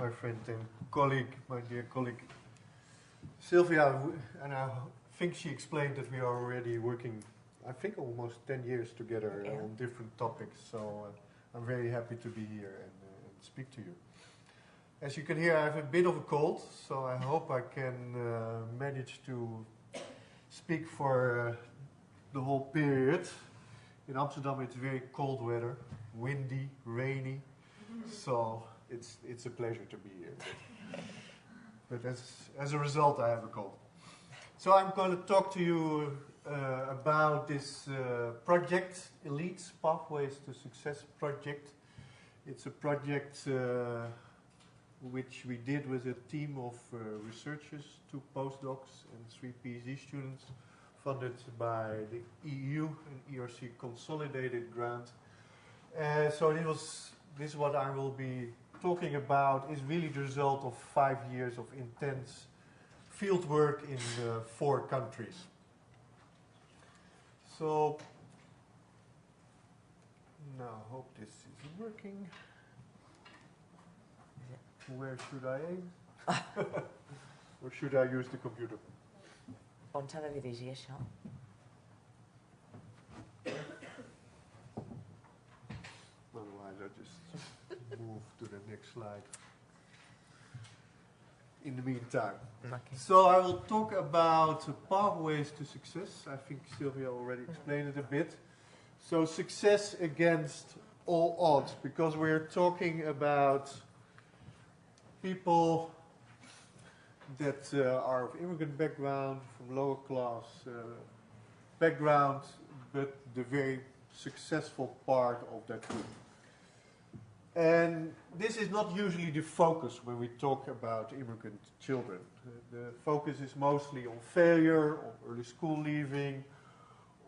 my friend and colleague, my dear colleague Sylvia, and I think she explained that we are already working, I think, almost 10 years together on different topics. So I'm very happy to be here and speak to you. As you can hear, I have a bit of a cold, so I hope I can manage to speak for the whole period. In Amsterdam, it's very cold weather, windy, rainy, so it's a pleasure to be here. But as a result, I have a cold. So I'm going to talk to you about this project, Elites Pathways to Success project. It's a project which we did with a team of researchers, 2 postdocs and 3 PhD students, funded by the EU, an ERC consolidated grant. So this what I will be talking about is really the result of 5 years of intense field work in 4 countries. So now I hope this is working. Where should I aim? Or should I use the computer? On t'en avait dirigir, Charles. Otherwise, I just move to the next slide. In the meantime. Okay. So I will talk about pathways to success. I think Sylvia already explained it a bit. So success against all odds, because we're talking about people that are of immigrant background, from lower class background, but the very successful part of that group. And this is not usually the focus when we talk about immigrant children. The focus is mostly on failure, on early school leaving,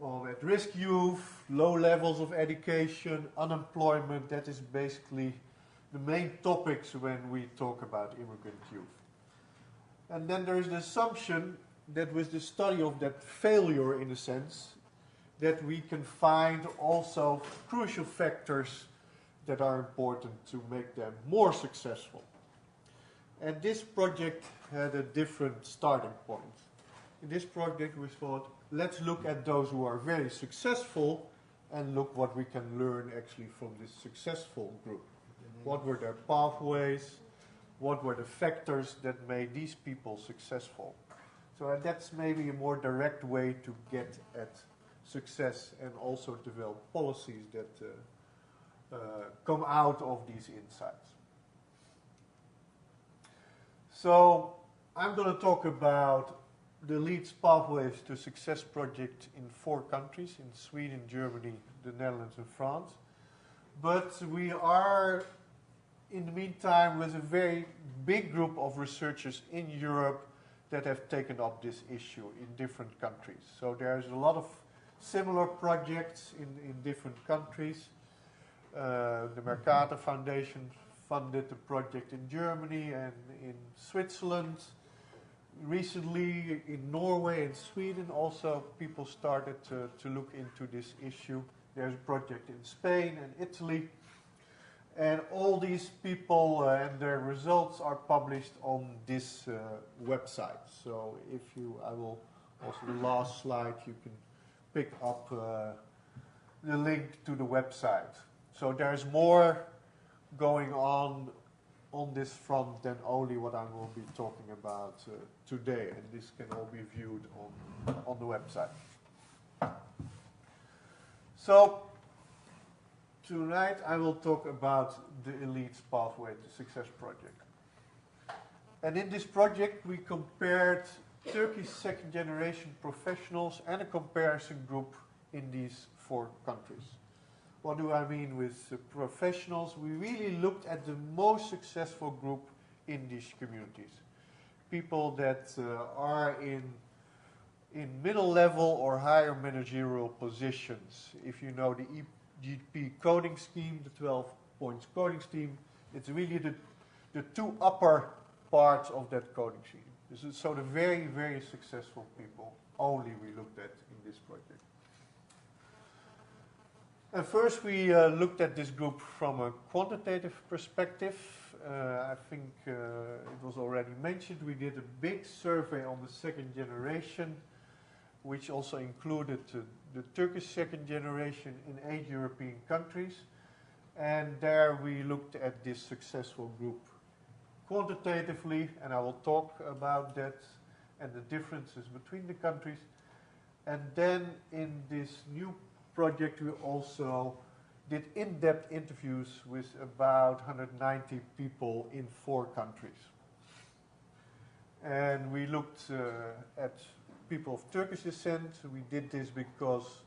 on at-risk youth, low levels of education, unemployment. That is basically the main topics when we talk about immigrant youth. And then there is the assumption that with the study of that failure, in a sense, that we can find also crucial factors that are important to make them more successful. And this project had a different starting point. In this project we thought, let's look at those who are very successful and look what we can learn actually from this successful group. What were their pathways? What were the factors that made these people successful? So that's maybe a more direct way to get at success and also develop policies that come out of these insights. So I'm going to talk about the Elites Pathways to Success project in 4 countries, in Sweden, Germany, the Netherlands and France. But we are, in the meantime, with a very big group of researchers in Europe that have taken up this issue in different countries. So there's a lot of similar projects in different countries. The Mercator Foundation funded the project in Germany and in Switzerland. Recently in Norway and Sweden also people started to look into this issue. There's a project in Spain and Italy. And all these people and their results are published on this website. So if you, I will also the last slide, you can pick up the link to the website. So there's more going on this front than only what I will be talking about today, and this can all be viewed on the website. So tonight I will talk about the Elites Pathway to Success project. And in this project we compared Turkish second-generation professionals and a comparison group in these 4 countries. What do I mean with professionals? We really looked at the most successful group in these communities. People that are in middle level or higher managerial positions. If you know the EGP coding scheme, the 12 points coding scheme, it's really the 2 upper parts of that coding scheme. So the very, very successful people only we looked at in this project. And first we looked at this group from a quantitative perspective. I think it was already mentioned, we did a big survey on the second generation, which also included the Turkish second generation in 8 European countries. And there we looked at this successful group quantitatively, and I will talk about that and the differences between the countries. And then in this new project we also did in-depth interviews with about 190 people in 4 countries. And we looked at people of Turkish descent. We did this because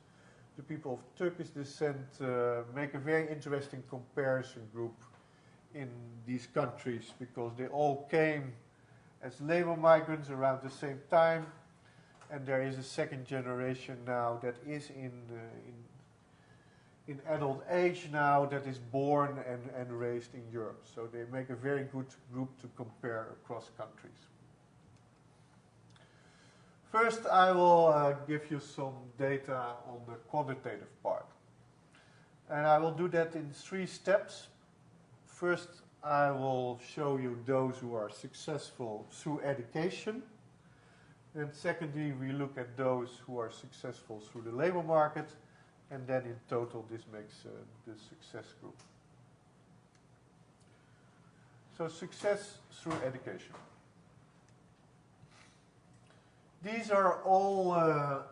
the people of Turkish descent make a very interesting comparison group in these countries, because they all came as labor migrants around the same time, and there is a second generation now that is in adult age now, that is born and raised in Europe. So they make a very good group to compare across countries. First, I will give you some data on the quantitative part. And I will do that in 3 steps. First, I will show you those who are successful through education. And secondly, we look at those who are successful through the labor market. And then in total, this makes the success group. So success through education. These are all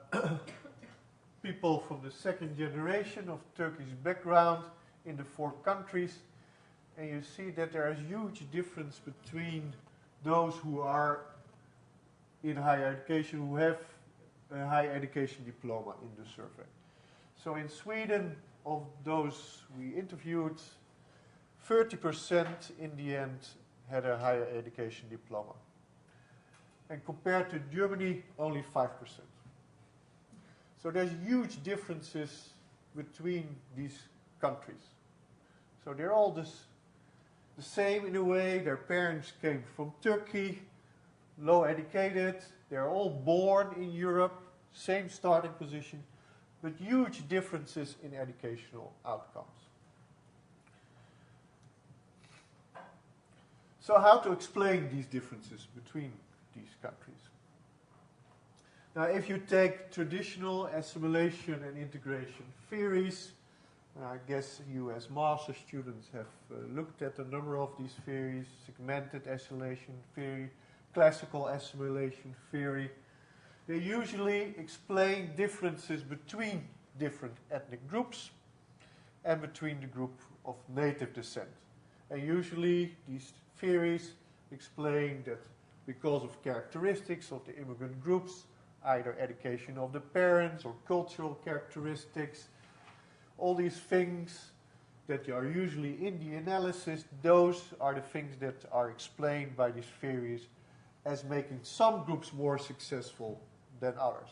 people from the second generation of Turkish background in the 4 countries. And you see that there is huge difference between those who are in higher education, who have a higher education diploma in the survey. So in Sweden, of those we interviewed, 30% in the end had a higher education diploma. And compared to Germany, only 5%. So there's huge differences between these countries. So they're all the same in a way. Their parents came from Turkey, low educated. They're all born in Europe, same starting position, but huge differences in educational outcomes. So how to explain these differences between these countries? Now, if you take traditional assimilation and integration theories, I guess you as master students have looked at a number of these theories: segmented assimilation theory, classical assimilation theory. They usually explain differences between different ethnic groups and between the group of native descent. And usually these theories explain that because of characteristics of the immigrant groups, either education of the parents or cultural characteristics, all these things that are usually in the analysis, those are the things that are explained by these theories as making some groups more successful than others.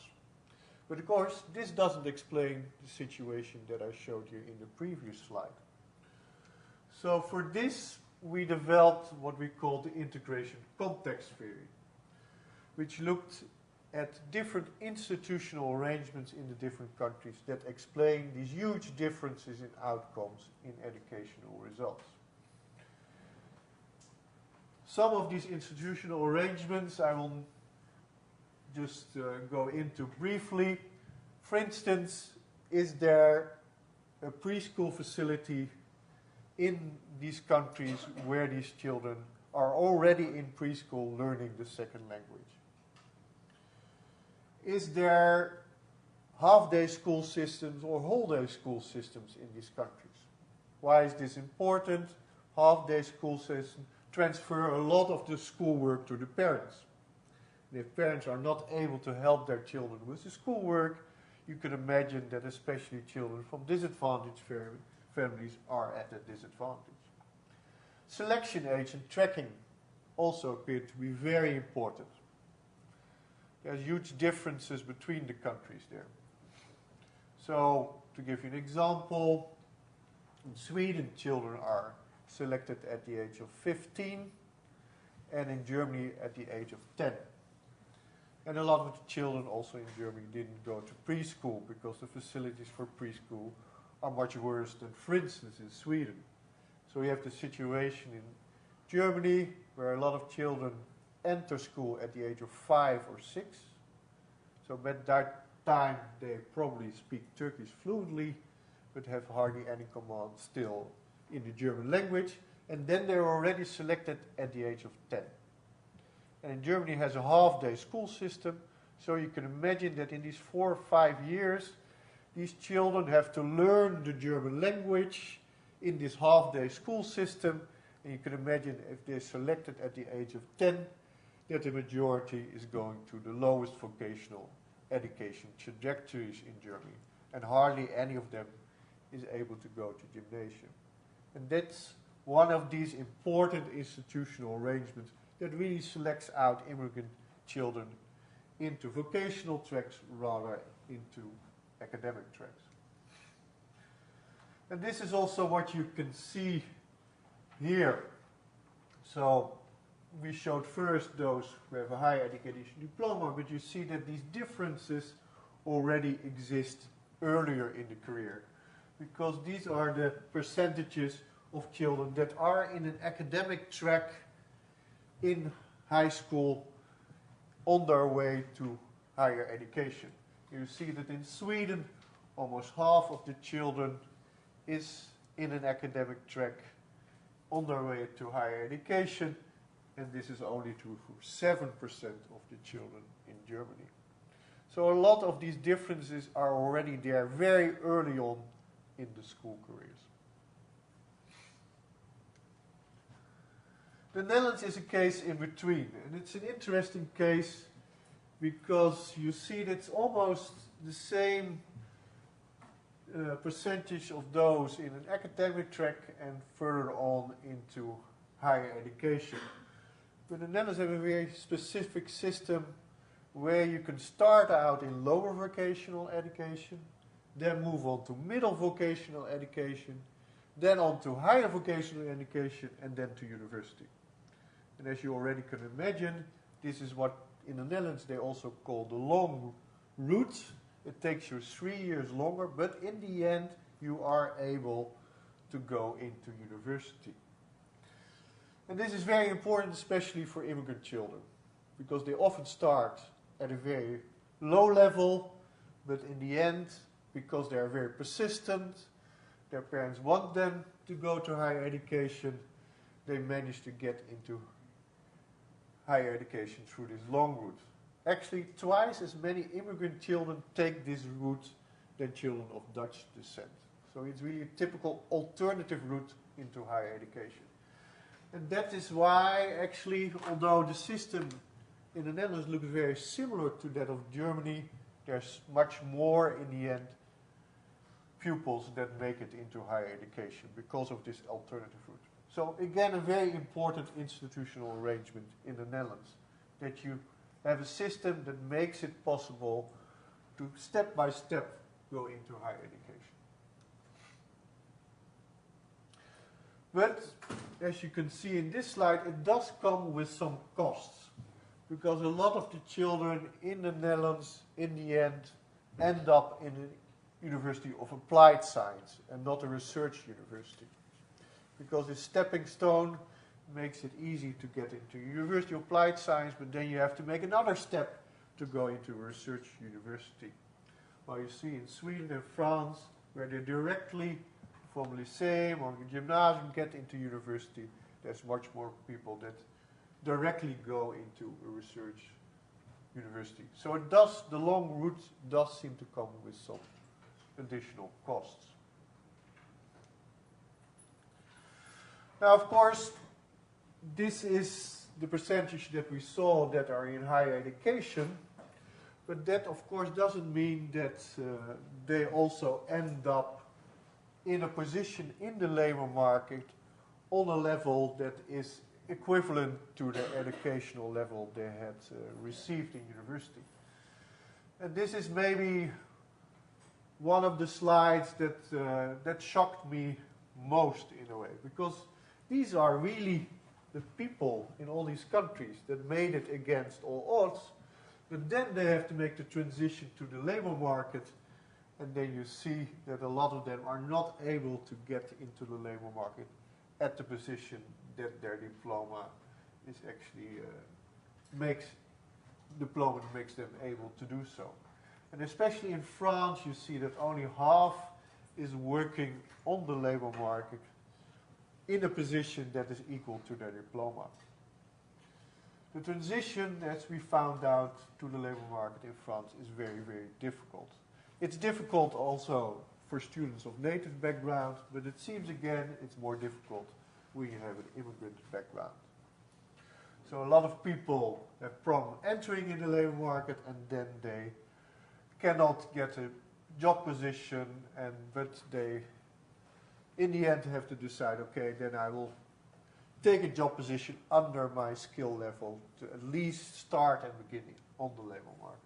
But of course, this doesn't explain the situation that I showed you in the previous slide. So for this, we developed what we call the integration context theory, which looked at different institutional arrangements in the different countries that explain these huge differences in outcomes in educational results. Some of these institutional arrangements I will just go into briefly. For instance, is there a preschool facility in these countries where these children are already in preschool learning the second language? Is there half-day school systems or whole-day school systems in these countries? Why is this important? Half-day school systems transfer a lot of the schoolwork to the parents. And if parents are not able to help their children with the schoolwork, you can imagine that especially children from disadvantaged families are at a disadvantage. Selection age and tracking also appear to be very important. There's huge differences between the countries there. So, to give you an example, in Sweden, children are selected at the age of 15, and in Germany at the age of 10. And a lot of the children also in Germany didn't go to preschool because the facilities for preschool are much worse than, for instance, in Sweden. So we have the situation in Germany, where a lot of children enter school at the age of 5 or 6. So by that time they probably speak Turkish fluently, but have hardly any command still in the German language. And then they're already selected at the age of 10. And Germany has a half-day school system, so you can imagine that in these 4 or 5 years, these children have to learn the German language in this half-day school system. And you can imagine if they're selected at the age of 10, that the majority is going to the lowest vocational education trajectories in Germany. And hardly any of them is able to go to gymnasium. And that's one of these important institutional arrangements that really selects out immigrant children into vocational tracks rather into academic tracks. And this is also what you can see here. So we showed first those who have a higher education diploma, but you see that these differences already exist earlier in the career, because these are the percentages of children that are in an academic track in high school on their way to higher education. You see that in Sweden, almost half of the children is in an academic track on their way to higher education, and this is only true for 7% of the children in Germany. So a lot of these differences are already there very early on in the school careers. The Netherlands is a case in between, and it's an interesting case because you see that it's almost the same percentage of those in an academic track and further on into higher education. But the Netherlands have a very specific system where you can start out in lower vocational education, then move on to middle vocational education, then on to higher vocational education, and then to university. And as you already can imagine, this is what in the Netherlands they also call the long route. It takes you 3 years longer, but in the end you are able to go into university. And this is very important, especially for immigrant children, because they often start at a very low level, but in the end, because they are very persistent, their parents want them to go to higher education, they manage to get into higher education through this long route. Actually, twice as many immigrant children take this route than children of Dutch descent. So it's really a typical alternative route into higher education. And that is why, actually, although the system in the Netherlands looks very similar to that of Germany, there's much more, in the end, pupils that make it into higher education because of this alternative route. So again, a very important institutional arrangement in the Netherlands, that you have a system that makes it possible to step by step go into higher education. But as you can see in this slide, it does come with some costs, because a lot of the children in the Netherlands in the end up in a university of applied science and not a research university, because this stepping stone makes it easy to get into University of Applied Science, but then you have to make another step to go into a research university. While you see in Sweden and France, where they directly from lyceum or gymnasium get into university, there's much more people that directly go into a research university. So it does, the long route does seem to come with some additional costs. Now, of course, this is the percentage that we saw that are in higher education, but that, of course, doesn't mean that they also end up in a position in the labor market on a level that is equivalent to the educational level they had received in university. And this is maybe one of the slides that shocked me most in a way, because these are really the people in all these countries that made it against all odds, but then they have to make the transition to the labor market, and then you see that a lot of them are not able to get into the labor market at the position that their diploma is actually makes them able to do so. And especially in France, you see that only half is working on the labor market in a position that is equal to their diploma. The transition, as we found out, to the labor market in France is very, very difficult. It's difficult also for students of native background, but it seems again it's more difficult when you have an immigrant background. So a lot of people have problem entering in the labor market, and then they cannot get a job position, but they in the end have to decide, okay, then I will take a job position under my skill level to at least start and begin on the labor market.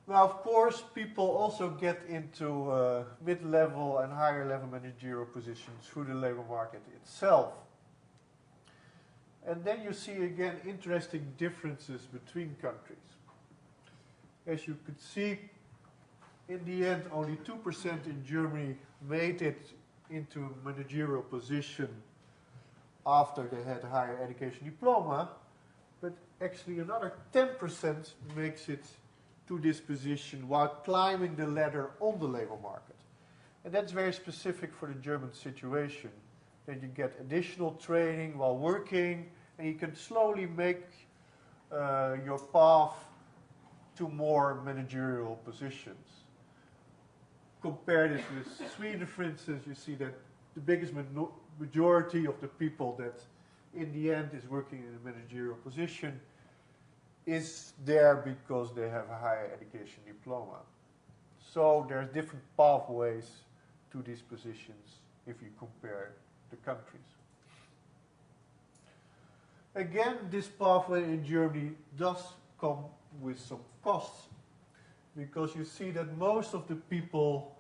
Now, of course, people also get into mid-level and higher-level managerial positions through the labor market itself. And then you see, again, interesting differences between countries. As you could see, in the end, only 2% in Germany made it into a managerial position after they had a higher education diploma, but actually another 10% makes it to this position while climbing the ladder on the labor market. And that's very specific for the German situation, that you get additional training while working, and you can slowly make your path to more managerial positions. Compare this with Sweden, for instance, you see that the biggest majority of the people that in the end is working in a managerial position is there because they have a higher education diploma. So there's different pathways to these positions if you compare the countries. Again, this pathway in Germany does come with some costs, because you see that most of the people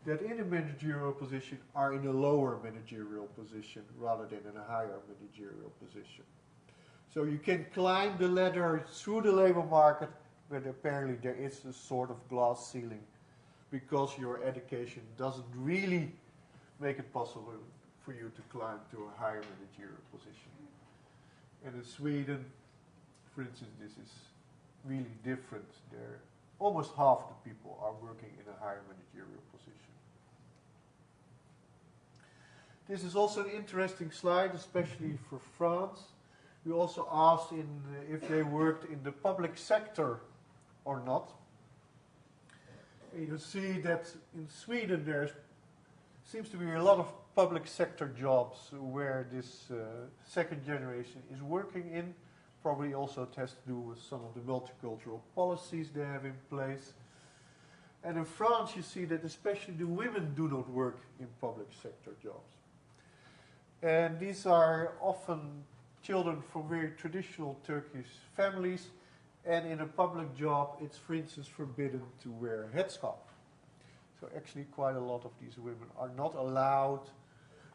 that in a managerial position are in a lower managerial position rather than in a higher managerial position. So you can climb the ladder through the labor market, but apparently there is a sort of glass ceiling because your education doesn't really make it possible for you to climb to a higher managerial position. And in Sweden, for instance, this is really different. There, almost half the people are working in a higher managerial position. This is also an interesting slide, especially for France. We also asked if they worked in the public sector or not. And you see that in Sweden there seems to be a lot of public sector jobs where this second generation is working in. Probably also it has to do with some of the multicultural policies they have in place. And in France you see that especially the women do not work in public sector jobs. And these are often children from very traditional Turkish families, and in a public job it's for instance forbidden to wear a headscarf. So actually quite a lot of these women are not allowed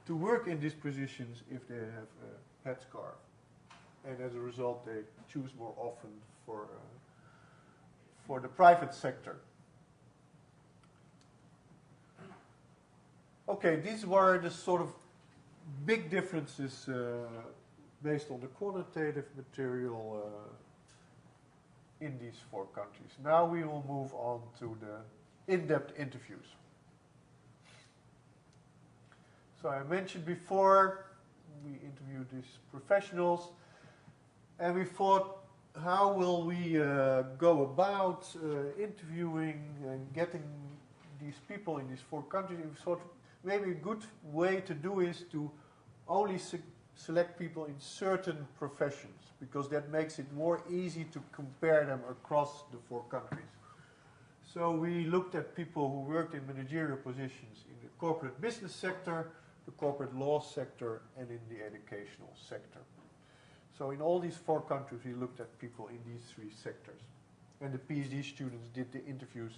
to work in these positions if they have a headscarf. And as a result they choose more often for the private sector. Okay, these were the sort of big differences based on the quantitative material in these four countries. Now we will move on to the in-depth interviews. So I mentioned before, we interviewed these professionals, and we thought, how will we go about interviewing and getting these people in these four countries? And we thought maybe a good way to do is to only select people in certain professions, because that makes it more easy to compare them across the four countries. So we looked at people who worked in managerial positions in the corporate business sector, the corporate law sector, and in the educational sector. So in all these four countries we looked at people in these three sectors. And the PhD students did the interviews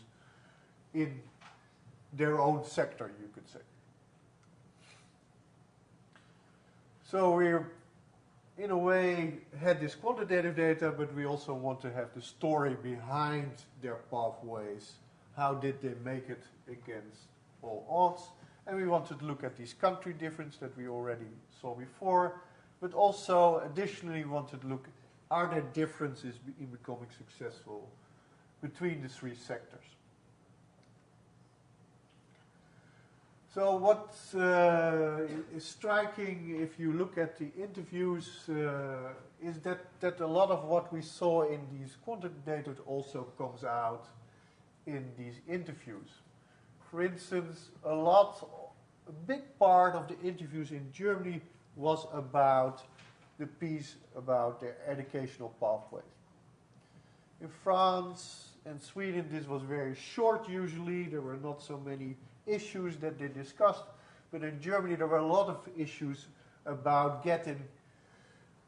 in their own sector, you could say. So we, in a way, had this quantitative data, but we also want to have the story behind their pathways. How did they make it against all odds? And we wanted to look at these country differences that we already saw before, but also additionally wanted to look, are there differences in becoming successful between the three sectors? So what is striking if you look at the interviews is that a lot of what we saw in these quantitative data also comes out in these interviews. For instance, a big part of the interviews in Germany was about the piece about their educational pathways. In France and Sweden, this was very short usually. There were not so many issues that they discussed. But in Germany, there were a lot of issues about getting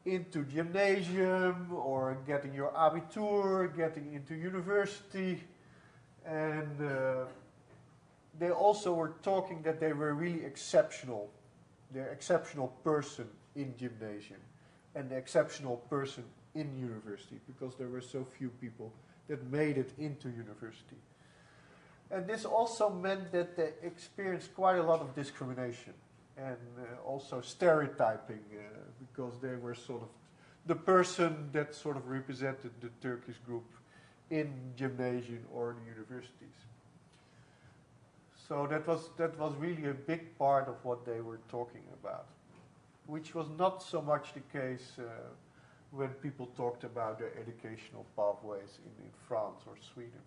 into gymnasium or getting your Abitur, getting into university. And they also were talking that they were really exceptional. They're exceptional person in gymnasium and the exceptional person in university because there were so few people that made it into university. And this also meant that they experienced quite a lot of discrimination and also stereotyping because they were sort of the person that sort of represented the Turkish group in gymnasium or the universities. So that was really a big part of what they were talking about, which was not so much the case when people talked about their educational pathways in France or Sweden.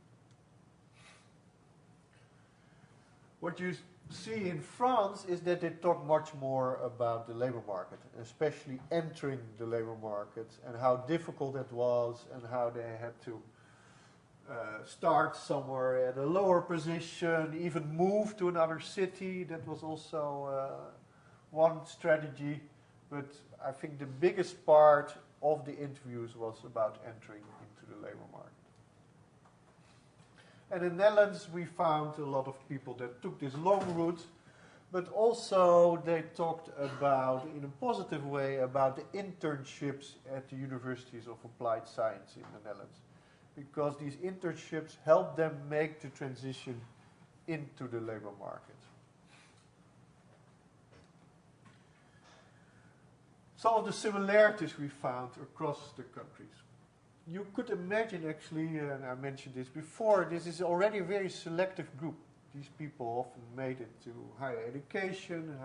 What you see in France is that they talk much more about the labor market, especially entering the labor market and how difficult it was and how they had to start somewhere at a lower position, even move to another city. That was also one strategy. But I think the biggest part of the interviews was about entering into the labor market. And in the Netherlands, we found a lot of people that took this long route, but also they talked about, in a positive way, about the internships at the universities of applied science in the Netherlands. Because these internships help them make the transition into the labor market. Some of the similarities we found across the countries. You could imagine actually, and I mentioned this before, this is already a very selective group. These people often made it to higher education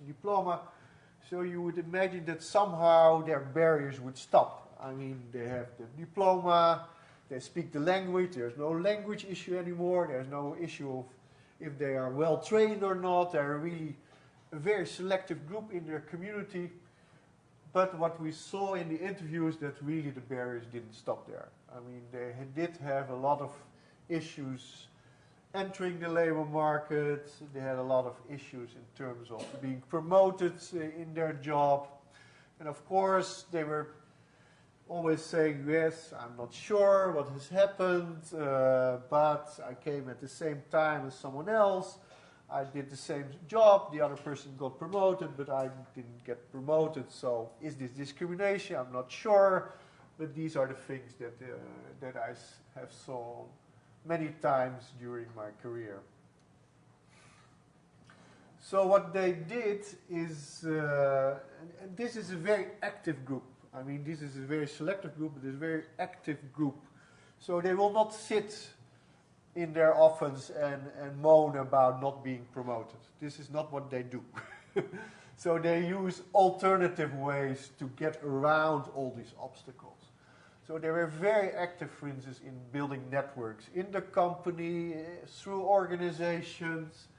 diploma. So you would imagine that somehow their barriers would stop. I mean, they have the diploma, they speak the language, there's no language issue anymore, there's no issue of if they are well trained or not. They're really a very selective group in their community. But what we saw in the interviews that really the barriers didn't stop there. I mean, they did have a lot of issues entering the labor market. They had a lot of issues in terms of being promoted in their job. And of course, they were always saying, yes, I'm not sure what has happened, but I came at the same time as someone else. I did the same job, the other person got promoted, but I didn't get promoted, so is this discrimination? I'm not sure, but these are the things that I have saw many times during my career. So what they did is, and this is a very active group. I mean, this is a very selective group, but it's a very active group. So they will not sit in their office and moan about not being promoted. This is not what they do. So they use alternative ways to get around all these obstacles. So they were very active, for instance, in building networks in the company, through organizations.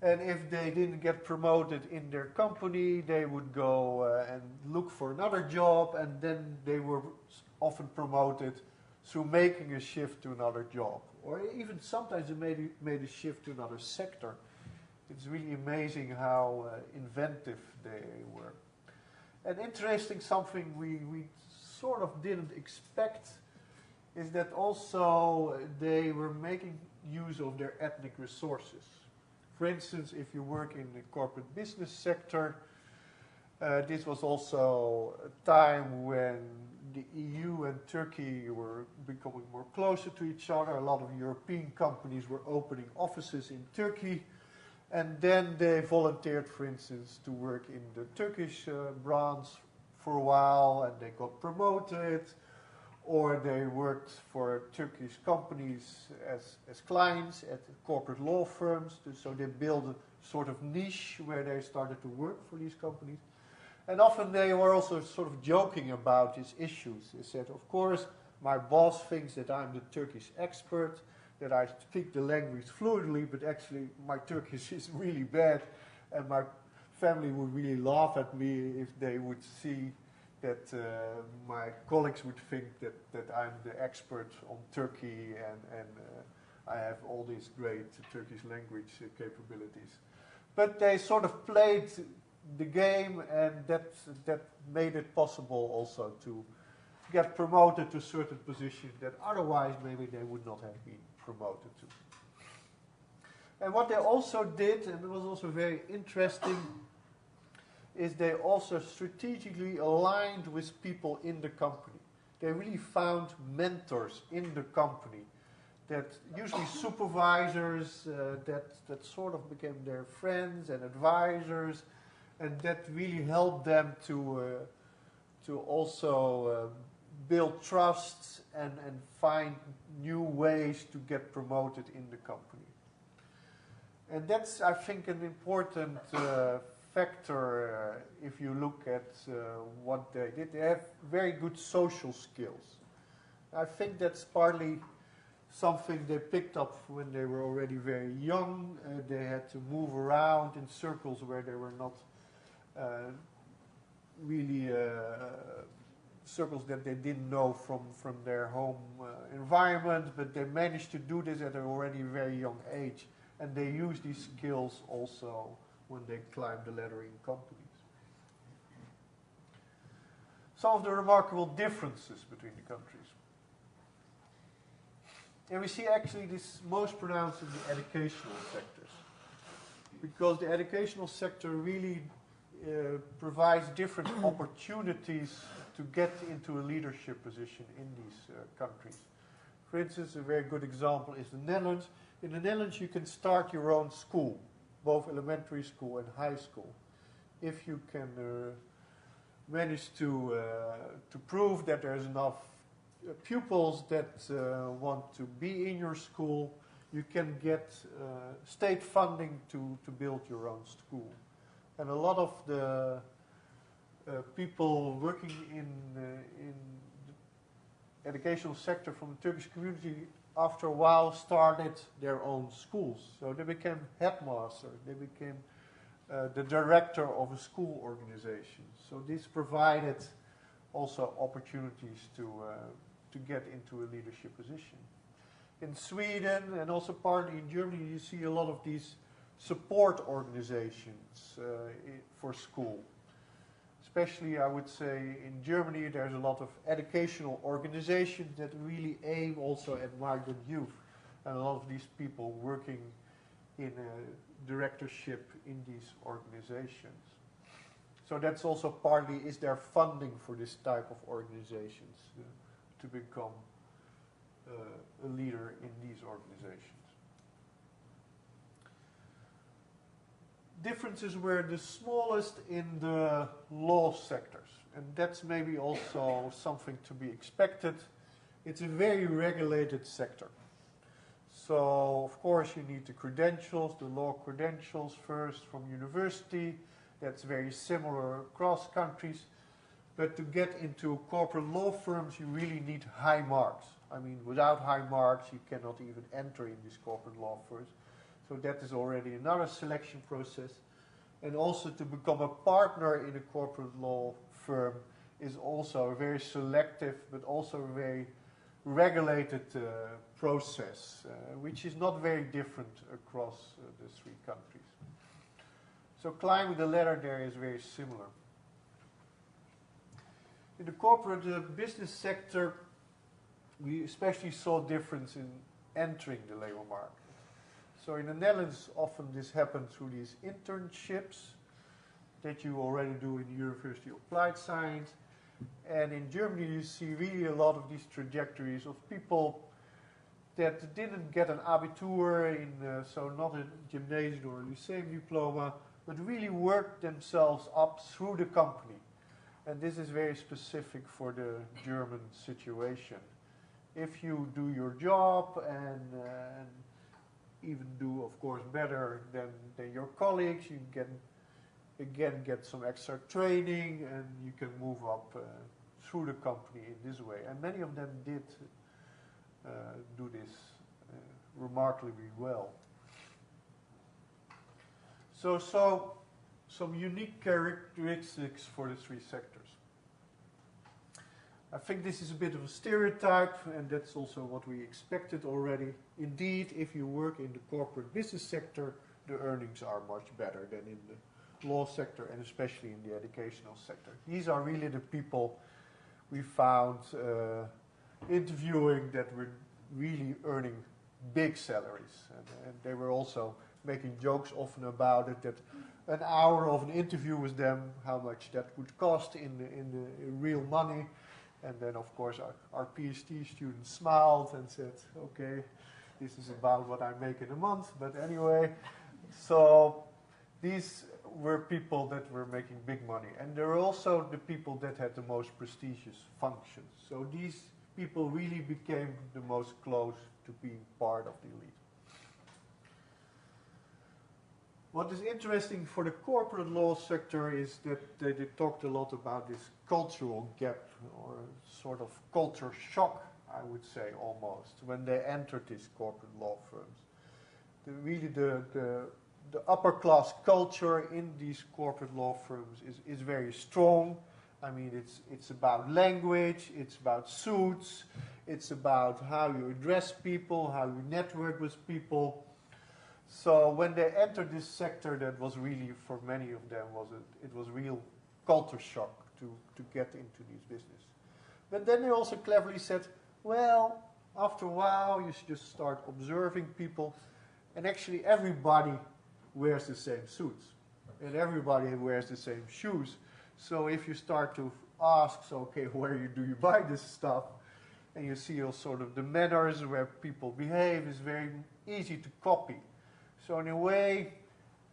And if they didn't get promoted in their company, they would go and look for another job, and then they were often promoted through making a shift to another job. Or even sometimes they made a shift to another sector. It's really amazing how inventive they were. And interesting, something we sort of didn't expect is that also they were making use of their ethnic resources. For instance, if you work in the corporate business sector, this was also a time when the EU and Turkey were becoming more closer to each other. A lot of European companies were opening offices in Turkey. And then they volunteered, for instance, to work in the Turkish branch for a while, and they got promoted, or they worked for Turkish companies as clients at corporate law firms. So they built a sort of niche where they started to work for these companies. And often they were also sort of joking about these issues. They said, of course, my boss thinks that I'm the Turkish expert, that I speak the language fluently, but actually my Turkish is really bad, and my family would really laugh at me if they would see that my colleagues would think that I'm the expert on Turkey and I have all these great Turkish language capabilities. But they sort of played the game, and that made it possible also to get promoted to certain positions that otherwise maybe they would not have been promoted to. And what they also did, and it was also very interesting, is they also strategically aligned with people in the company. They really found mentors in the company, that usually supervisors that sort of became their friends and advisors, and that really helped them to also build trust and find new ways to get promoted in the company. And that's, I think, an important factor if you look at what they did. They have very good social skills. I think that's partly something they picked up when they were already very young. They had to move around in circles where they were not really circles that they didn't know from their home environment, but they managed to do this at an already very young age, and they use these skills also when they climb the ladder in companies. Some of the remarkable differences between the countries. And we see actually this most pronounced in the educational sectors, because the educational sector really provides different opportunities to get into a leadership position in these countries. For instance, a very good example is the Netherlands. In the Netherlands, you can start your own school, both elementary school and high school, if you can manage to prove that there's enough pupils that want to be in your school. You can get state funding to build your own school. And a lot of the people working in the educational sector from the Turkish community, after a while, started their own schools. So they became headmasters. They became the director of a school organization. So this provided also opportunities to get into a leadership position. In Sweden and also partly in Germany, you see a lot of these support organizations for school. Especially, I would say, in Germany, there's a lot of educational organizations that really aim also at migrant youth. And a lot of these people working in a directorship in these organizations. So that's also partly is there funding for this type of organizations to become a leader in these organizations. Differences were the smallest in the law sectors, and that's maybe also something to be expected. It's a very regulated sector. So, of course, you need the credentials, the law credentials first from university. That's very similar across countries. But to get into corporate law firms, you really need high marks. I mean, without high marks, you cannot even enter in these corporate law firms. So that is already another selection process. And also to become a partner in a corporate law firm is also a very selective, but also a very regulated process, which is not very different across the three countries. So climbing the ladder there is very similar. In the corporate business sector, we especially saw difference in entering the labor market. So in the Netherlands, often this happens through these internships that you already do in the University of Applied Science. And in Germany, you see really a lot of these trajectories of people that didn't get an abitur in, so not a gymnasium or a lyceum diploma, but really worked themselves up through the company. And this is very specific for the German situation. If you do your job and even do, of course, better than your colleagues, you can again get some extra training and you can move up through the company in this way. And many of them did do this remarkably well. So some unique characteristics for the three sectors. I think this is a bit of a stereotype, and that's also what we expected already. Indeed, if you work in the corporate business sector, the earnings are much better than in the law sector, and especially in the educational sector. These are really the people we found interviewing that were really earning big salaries. And they were also making jokes often about it, that an hour of an interview with them, how much that would cost in real money. And then, of course, our PhD students smiled and said, okay, this is about what I make in a month. But anyway, so these were people that were making big money. And they were also the people that had the most prestigious functions. So these people really became the most close to being part of the elite. What is interesting for the corporate law sector is that they talked a lot about this cultural gap, or sort of culture shock, I would say, almost, when they entered these corporate law firms. The upper class culture in these corporate law firms is very strong. I mean, it's about language, it's about suits, it's about how you address people, how you network with people. So when they entered this sector, that was really, for many of them, it was real culture shock to get into this business. But then they also cleverly said, well, after a while, you should just start observing people, and actually everybody wears the same suits, and everybody wears the same shoes. So if you start to ask, so, okay, where do you buy this stuff? And you see all sort of the manners where people behave is very easy to copy. So in a way,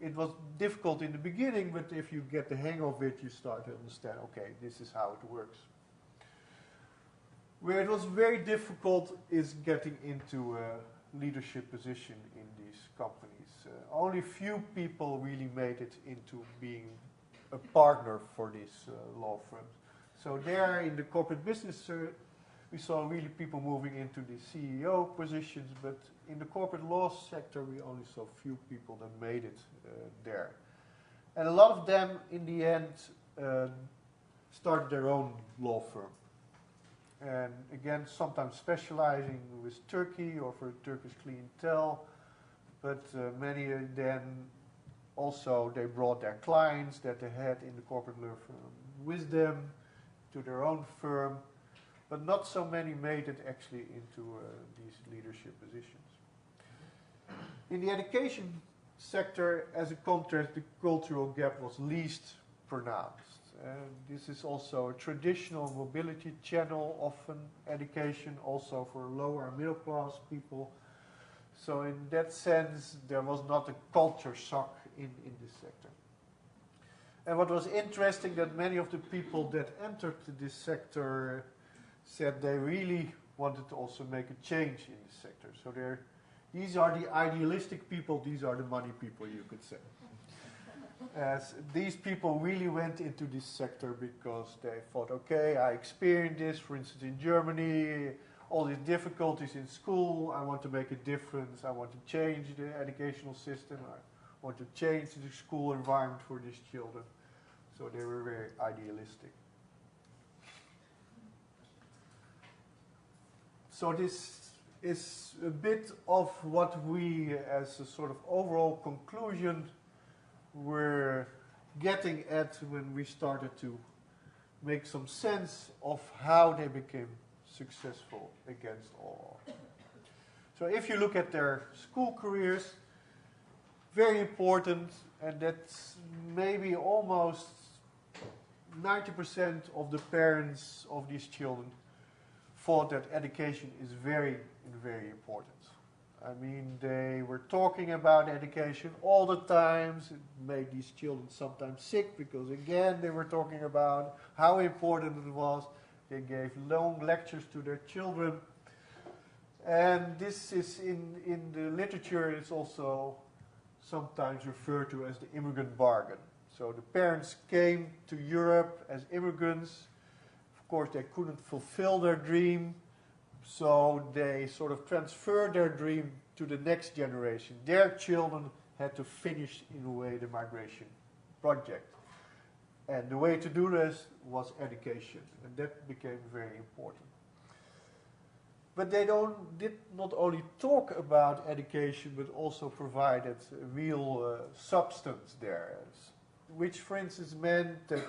it was difficult in the beginning, but if you get the hang of it, you start to understand, okay, this is how it works. Where it was very difficult is getting into a leadership position in these companies. Only few people really made it into being a partner for these law firms. So there in the corporate business, we saw really people moving into the CEO positions, but in the corporate law sector, we only saw few people that made it there. And a lot of them, in the end, started their own law firm. And again, sometimes specializing with Turkey or for Turkish clientele, but many of them also, they brought their clients that they had in the corporate law firm with them to their own firm, but not so many made it actually into these leadership positions. In the education sector, as a contrast, the cultural gap was least pronounced. This is also a traditional mobility channel, often education, also for lower middle class people. So in that sense, there was not a culture shock in this sector. And what was interesting, that many of the people that entered this sector said they really wanted to also make a change in this sector. So these are the idealistic people, these are the money people, you could say. As these people really went into this sector because they thought, okay, I experienced this, for instance, in Germany, all these difficulties in school, I want to make a difference, I want to change the educational system, I want to change the school environment for these children. So they were very idealistic. So this is a bit of what we, as a sort of overall conclusion, were getting at when we started to make some sense of how they became successful against all odds. So if you look at their school careers, very important, and that's maybe almost 90% of the parents of these children thought that education is very, very important. I mean, they were talking about education all the time. It made these children sometimes sick because, again, they were talking about how important it was. They gave long lectures to their children. And this is in the literature, it's also sometimes referred to as the immigrant bargain. So the parents came to Europe as immigrants. Of course, they couldn't fulfill their dream. So they sort of transferred their dream to the next generation. Their children had to finish, in a way, the migration project. And the way to do this was education. And that became very important. But they did not only talk about education, but also provided real substance there. Which, for instance, meant that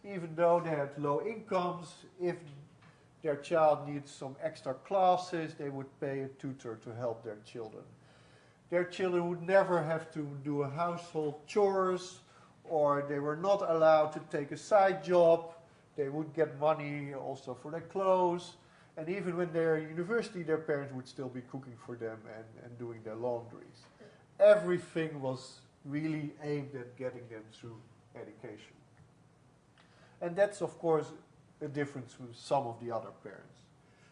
even though they had low incomes, if their child needs some extra classes, they would pay a tutor to help their children. Their children would never have to do household chores, or they were not allowed to take a side job. They would get money also for their clothes. And even when they're at university, their parents would still be cooking for them and doing their laundries. Everything was really aimed at getting them through education. And that's, of course, a difference with some of the other parents.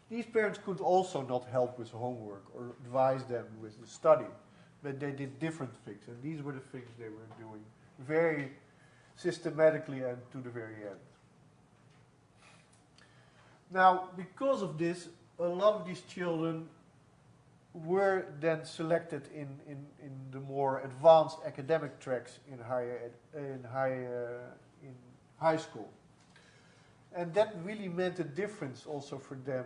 These parents could also not help with homework or advise them with the study, but they did different things, and these were the things they were doing very systematically and to the very end. Now, because of this, a lot of these children were then selected in the more advanced academic tracks in high school. And that really meant a difference also for them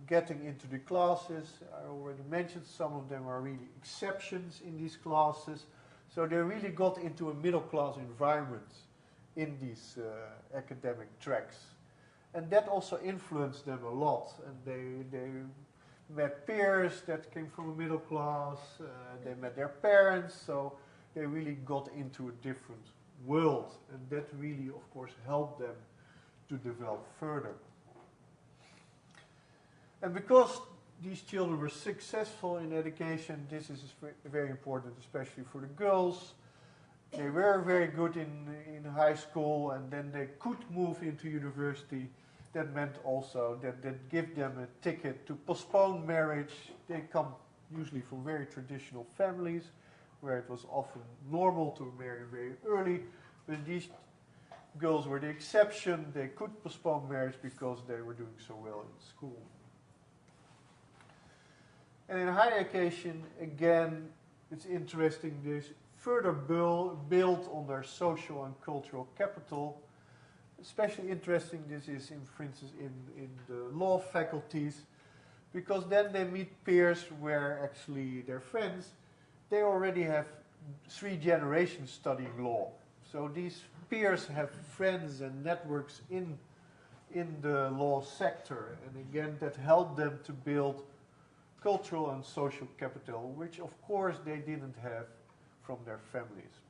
getting into the classes. I already mentioned some of them are really exceptions in these classes. So they really got into a middle class environment in these academic tracks. And that also influenced them a lot. And they met peers that came from a middle class. They met their parents. So they really got into a different world. And that really, of course, helped them to develop further. And because these children were successful in education, this is very important, especially for the girls. They were very good in high school, and then they could move into university. That meant also that give them a ticket to postpone marriage. They come usually from very traditional families, where it was often normal to marry very early. But these girls were the exception. They could postpone marriage because they were doing so well in school. And in higher education, again, it's interesting, they further build on their social and cultural capital. Especially interesting this is, for instance, in the law faculties, because then they meet peers where actually their friends, they already have 3 generations studying law. So these peers have friends and networks in the law sector, and again that helped them to build cultural and social capital, which of course they didn't have from their families.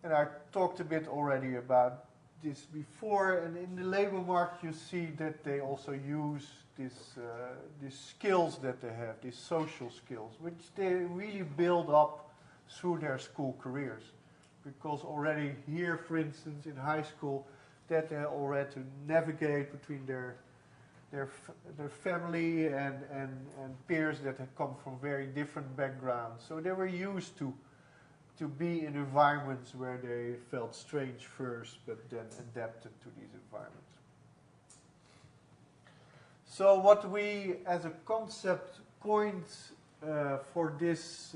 And I talked a bit already about this before, and in the labor market you see that they also use these skills that they have, these social skills, which they really build up through their school careers. Because already here, for instance, in high school, that they already to navigate between their family and peers that had come from very different backgrounds. So they were used to be in environments where they felt strange first, but then adapted to these environments. So what we, as a concept, coined for this,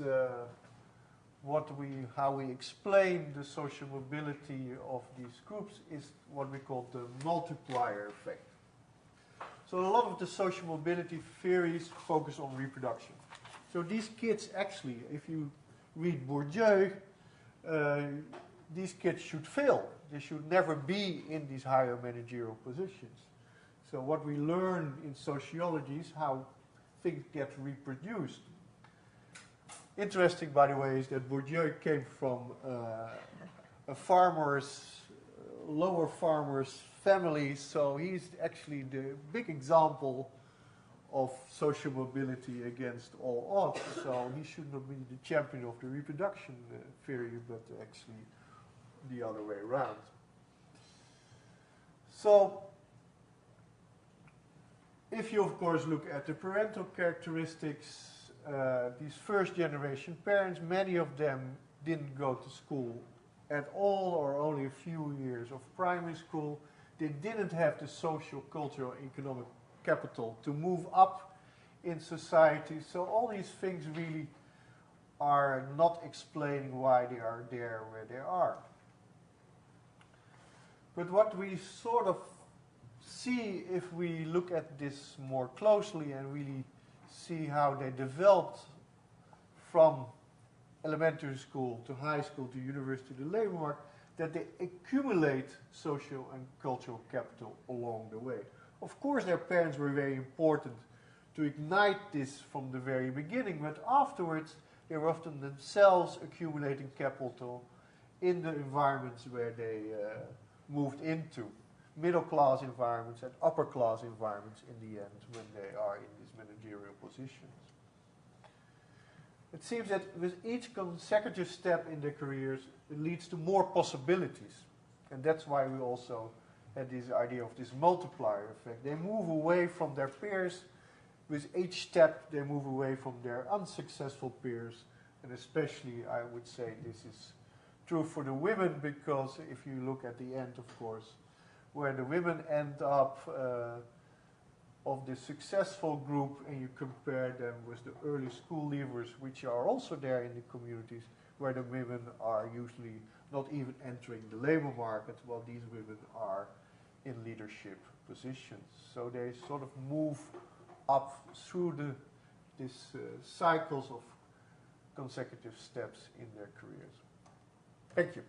how we explain the social mobility of these groups is what we call the multiplier effect. So a lot of the social mobility theories focus on reproduction. So these kids actually, if you read Bourdieu, these kids should fail. They should never be in these higher managerial positions. So what we learn in sociology is how things get reproduced. Interesting, by the way, is that Bourdieu came from a lower farmer's family, so he's actually the big example of social mobility against all odds. So he should not be the champion of the reproduction theory, but actually the other way around. So if you, of course, look at the parental characteristics, these first generation parents, many of them didn't go to school at all or only a few years of primary school. They didn't have the social, cultural, economic capital to move up in society. So all these things really are not explaining why they are there where they are. But what we sort of see if we look at this more closely and really see how they developed from elementary school to high school to university to labor market, that they accumulate social and cultural capital along the way. Of course, their parents were very important to ignite this from the very beginning, but afterwards they were often themselves accumulating capital in the environments where they moved into, middle-class environments and upper-class environments in the end when they are in these managerial positions. It seems that with each consecutive step in their careers, it leads to more possibilities. And that's why we also had this idea of this multiplier effect. They move away from their peers. With each step, they move away from their unsuccessful peers. And especially, I would say, this is true for the women, because if you look at the end, of course, where the women end up of the successful group, and you compare them with the early school leavers, which are also there in the communities, where the women are usually not even entering the labor market, while these women are in leadership positions. So they sort of move up through these cycles of consecutive steps in their careers. Thank you.